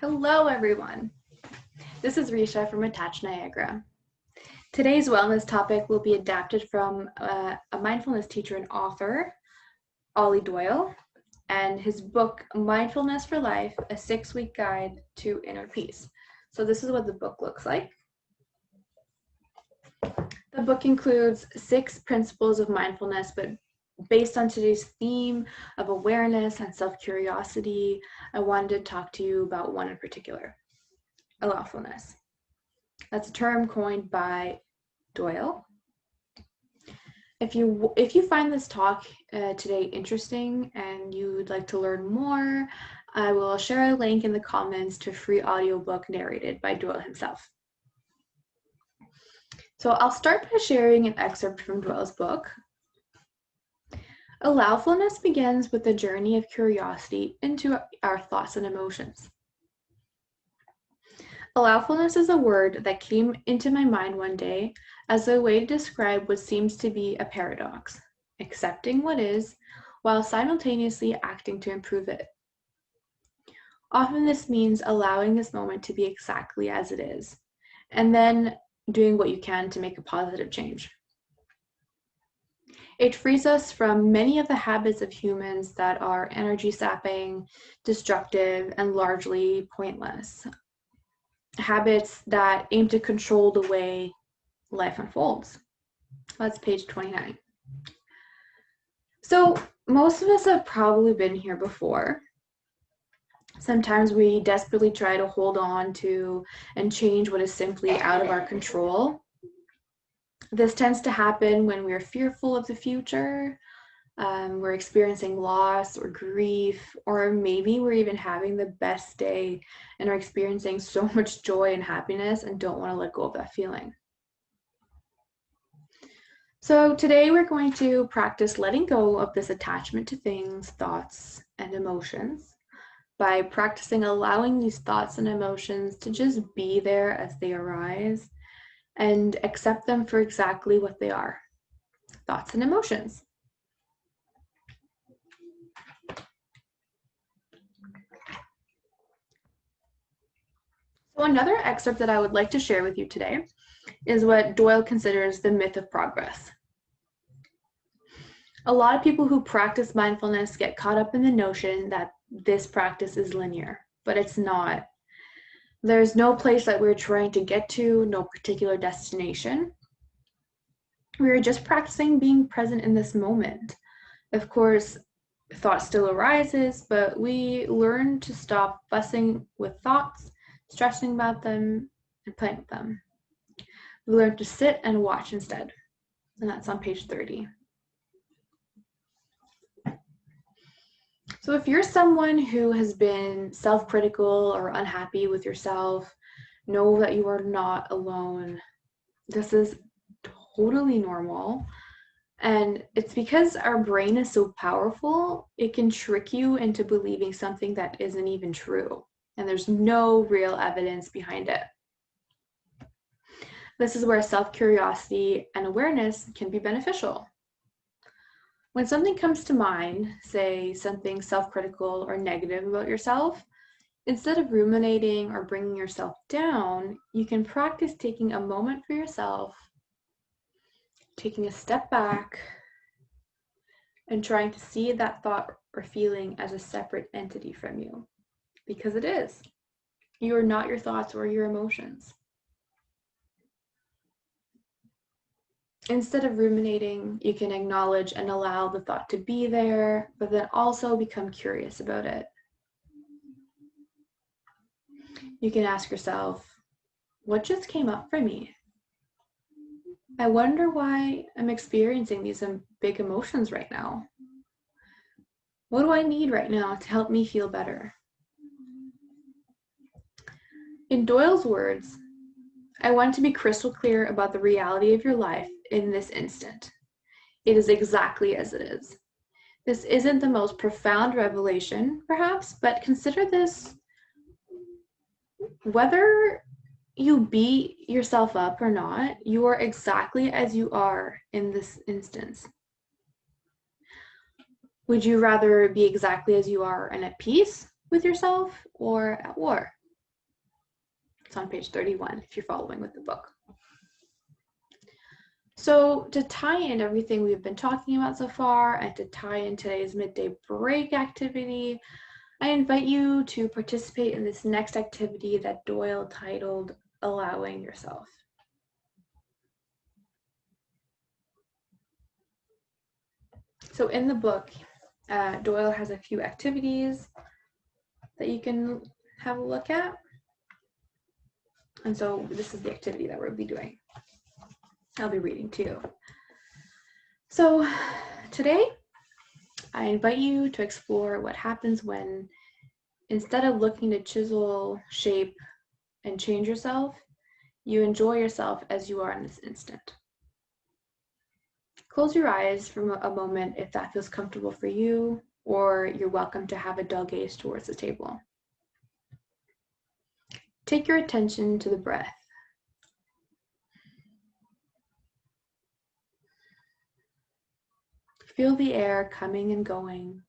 Hello, everyone. This is Risha from ATTCH Niagara. Today's wellness topic will be adapted from a mindfulness teacher and author, Ollie Doyle, and his book, Mindfulness for Life, a 6-week guide to inner peace. So this is what the book looks like. The book includes 6 principles of mindfulness, but based on today's theme of awareness and self-curiosity, I wanted to talk to you about one in particular, Allowfulness. That's a term coined by Doyle. If you find this talk today interesting and you would like to learn more, I will share a link in the comments to a free audiobook narrated by Doyle himself. So I'll start by sharing an excerpt from Doyle's book. Allowfulness begins with a journey of curiosity into our thoughts and emotions. Allowfulness is a word that came into my mind one day as a way to describe what seems to be a paradox, accepting what is while simultaneously acting to improve it. Often this means allowing this moment to be exactly as it is, and then doing what you can to make a positive change. It frees us from many of the habits of humans that are energy sapping, destructive, and largely pointless. Habits that aim to control the way life unfolds. That's page 29. So most of us have probably been here before. Sometimes we desperately try to hold on to and change what is simply out of our control. This tends to happen when we're fearful of the future, we're experiencing loss or grief, or maybe we're even having the best day and are experiencing so much joy and happiness and don't want to let go of that feeling. So today we're going to practice letting go of this attachment to things, thoughts, and emotions by practicing allowing these thoughts and emotions to just be there as they arise and accept them for exactly what they are, thoughts and emotions. So another excerpt that I would like to share with you today is what Doyle considers the myth of progress. A lot of people who practice mindfulness get caught up in the notion that this practice is linear, but it's not. There's no place that we're trying to get to, no particular destination. We're just practicing being present in this moment. Of course, thought still arises, but we learn to stop fussing with thoughts, stressing about them, and playing with them. We learn to sit and watch instead, and that's on page 30. So if you're someone who has been self-critical or unhappy with yourself, know that you are not alone. This is totally normal. And it's because our brain is so powerful, it can trick you into believing something that isn't even true. And there's no real evidence behind it. This is where self-curiosity and awareness can be beneficial. When something comes to mind, say something self-critical or negative about yourself, instead of ruminating or bringing yourself down, you can practice taking a moment for yourself, taking a step back, and trying to see that thought or feeling as a separate entity from you, because it is. You are not your thoughts or your emotions. Instead of ruminating, you can acknowledge and allow the thought to be there, but then also become curious about it. You can ask yourself, what just came up for me? I wonder why I'm experiencing these big emotions right now. What do I need right now to help me feel better? In Doyle's words, I want to be crystal clear about the reality of your life in this instant. It is exactly as it is. This isn't the most profound revelation, perhaps, but consider this: whether you beat yourself up or not, you are exactly as you are in this instance. Would you rather be exactly as you are and at peace with yourself or at war? It's on page 31 if you're following with the book. So to tie in everything we've been talking about so far and to tie in today's midday break activity, I invite you to participate in this next activity that Doyle titled Allowing Yourself. So in the book, Doyle has a few activities that you can have a look at. And so this is the activity that we'll be doing. I'll be reading to you. So today, I invite you to explore what happens when, instead of looking to chisel, shape, and change yourself, you enjoy yourself as you are in this instant. Close your eyes for a moment if that feels comfortable for you, or you're welcome to have a dull gaze towards the table. Take your attention to the breath. Feel the air coming and going.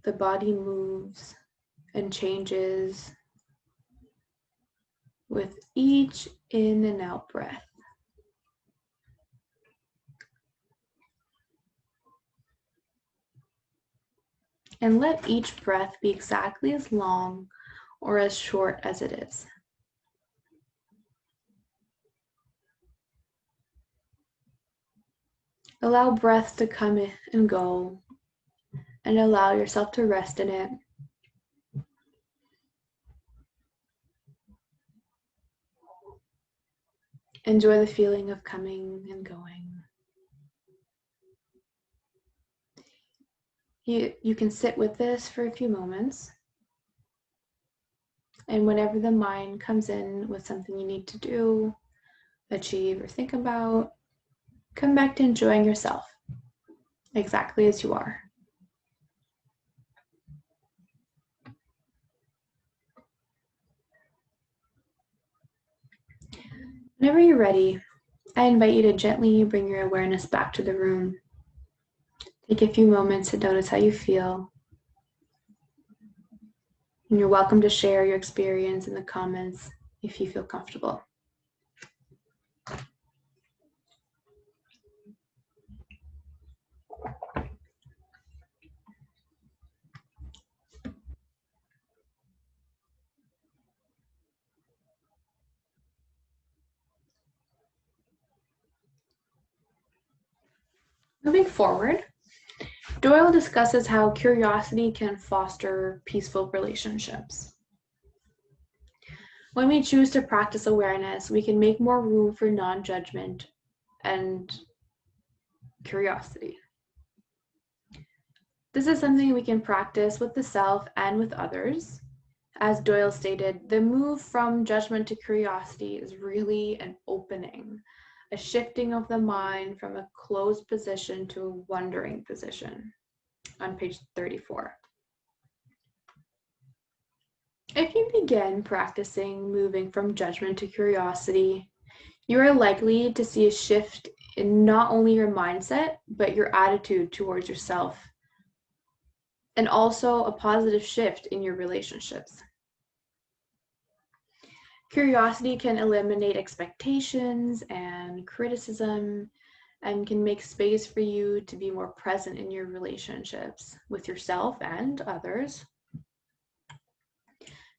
The body moves and changes with each in and out breath. And let each breath be exactly as long or as short as it is. Allow breath to come in and go, and allow yourself to rest in it. Enjoy the feeling of coming and going. You can sit with this for a few moments, and whenever the mind comes in with something you need to do, achieve, or think about, come back to enjoying yourself exactly as you are. Whenever you're ready, I invite you to gently bring your awareness back to the room. Take a few moments to notice how you feel. And you're welcome to share your experience in the comments if you feel comfortable. Moving forward, Doyle discusses how curiosity can foster peaceful relationships. When we choose to practice awareness, we can make more room for non-judgment and curiosity. This is something we can practice with the self and with others. As Doyle stated, the move from judgment to curiosity is really an opening, a shifting of the mind from a closed position to a wondering position, on page 34. If you begin practicing moving from judgment to curiosity, you are likely to see a shift in not only your mindset, but your attitude towards yourself, and also a positive shift in your relationships. Curiosity can eliminate expectations and criticism and can make space for you to be more present in your relationships with yourself and others.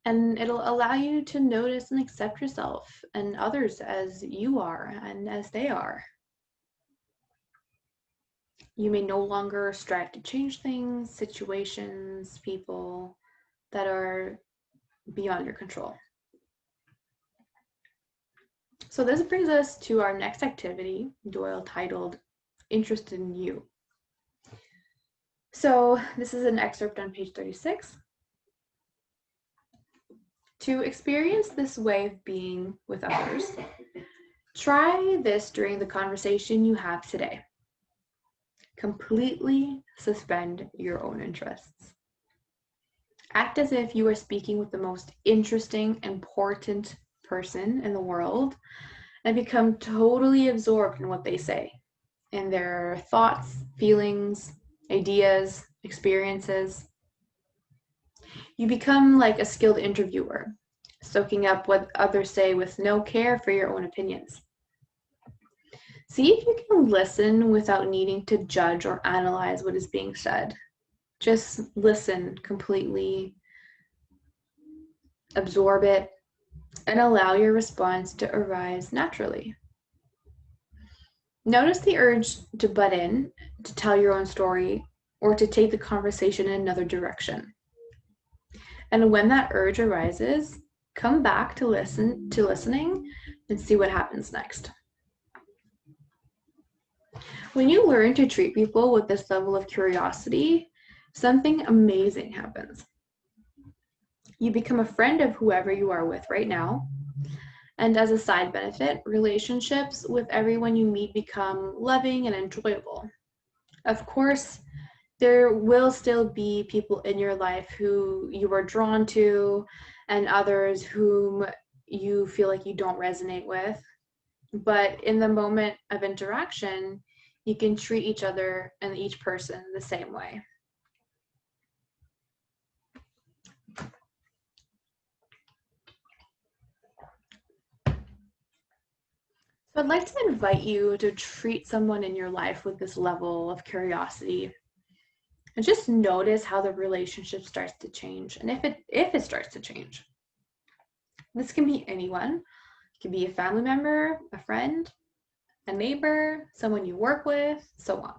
And it'll allow you to notice and accept yourself and others as you are and as they are. You may no longer strive to change things, situations, people that are beyond your control. So this brings us to our next activity, Doyle titled Interested in You. So this is an excerpt on page 36. To experience this way of being with others, try this during the conversation you have today. Completely suspend your own interests. Act as if you are speaking with the most interesting, important person in the world and become totally absorbed in what they say, in their thoughts, feelings, ideas, experiences. You become like a skilled interviewer, soaking up what others say with no care for your own opinions. See if you can listen without needing to judge or analyze what is being said. Just listen completely, absorb it, and allow your response to arise naturally. Notice the urge to butt in, to tell your own story, or to take the conversation in another direction. And when that urge arises, come back to listening and see what happens next. When you learn to treat people with this level of curiosity, something amazing happens. You become a friend of whoever you are with right now. And as a side benefit, relationships with everyone you meet become loving and enjoyable. Of course, there will still be people in your life who you are drawn to and others whom you feel like you don't resonate with. But in the moment of interaction, you can treat each other and each person the same way. So I'd like to invite you to treat someone in your life with this level of curiosity and just notice how the relationship starts to change, and if it starts to change. This can be anyone. It can be a family member, a friend, a neighbor, someone you work with, so on.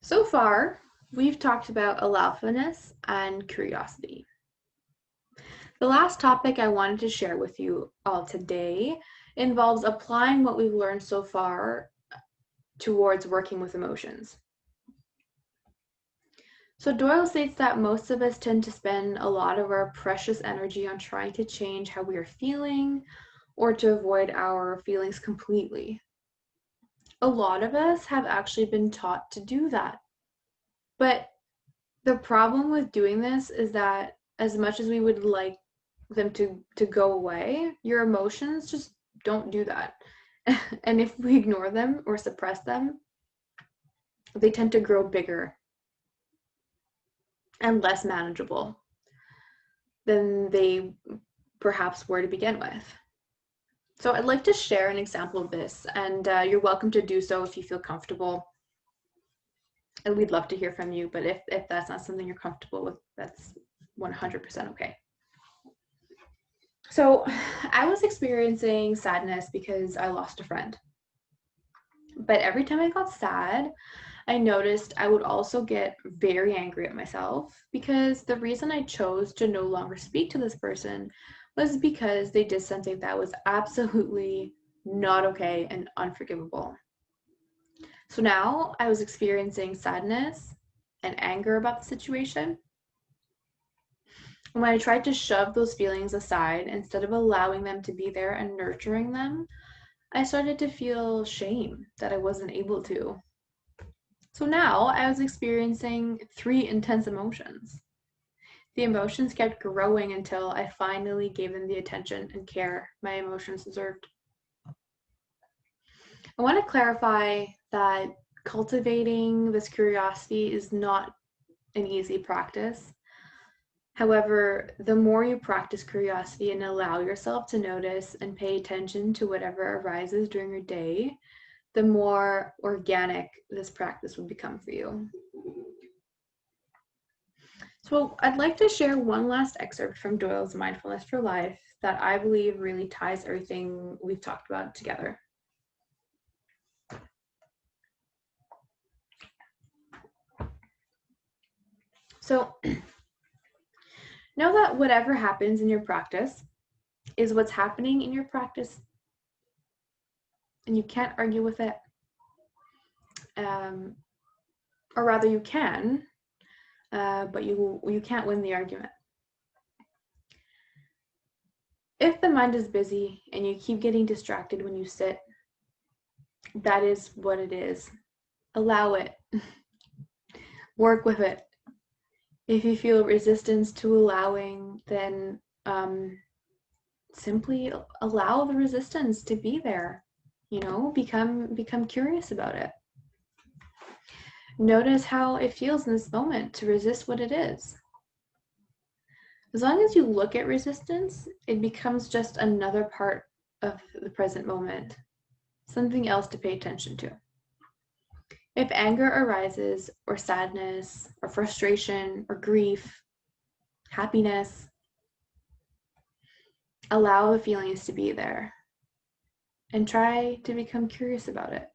So far, we've talked about allowfulness and curiosity. The last topic I wanted to share with you all today involves applying what we've learned so far towards working with emotions. So Doyle states that most of us tend to spend a lot of our precious energy on trying to change how we are feeling or to avoid our feelings completely. A lot of us have actually been taught to do that. But the problem with doing this is that as much as we would like them to go away, your emotions just don't do that. And if we ignore them or suppress them, they tend to grow bigger and less manageable than they perhaps were to begin with. So I'd like to share an example of this, and you're welcome to do so if you feel comfortable. And we'd love to hear from you, but if that's not something you're comfortable with, that's 100% okay. So I was experiencing sadness because I lost a friend. But every time I got sad, I noticed I would also get very angry at myself because the reason I chose to no longer speak to this person was because they did something that was absolutely not okay and unforgivable. So now I was experiencing sadness and anger about the situation. When I tried to shove those feelings aside instead of allowing them to be there and nurturing them, I started to feel shame that I wasn't able to. So now I was experiencing 3 intense emotions. The emotions kept growing until I finally gave them the attention and care my emotions deserved. I want to clarify that cultivating this curiosity is not an easy practice. However, the more you practice curiosity and allow yourself to notice and pay attention to whatever arises during your day, the more organic this practice will become for you. So I'd like to share one last excerpt from Doyle's Mindfulness for Life that I believe really ties everything we've talked about together. So know that whatever happens in your practice is what's happening in your practice, and you can't argue with it. Or rather you can, but you can't win the argument. If the mind is busy and you keep getting distracted when you sit, that is what it is. Allow it. Work with it. If you feel resistance to allowing, then simply allow the resistance to be there. Become curious about it. Notice how it feels in this moment to resist what it is. As long as you look at resistance, it becomes just another part of the present moment, something else to pay attention to. If anger arises, or sadness, or frustration, or grief, happiness, allow the feelings to be there and try to become curious about it.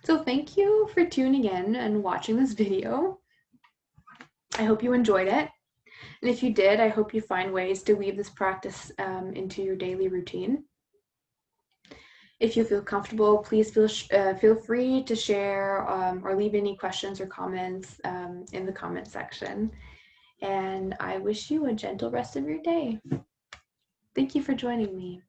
So thank you for tuning in and watching this video. I hope you enjoyed it. And if you did, I hope you find ways to weave this practice into your daily routine. If you feel comfortable, please feel free to share or leave any questions or comments in the comment section. And I wish you a gentle rest of your day. Thank you for joining me.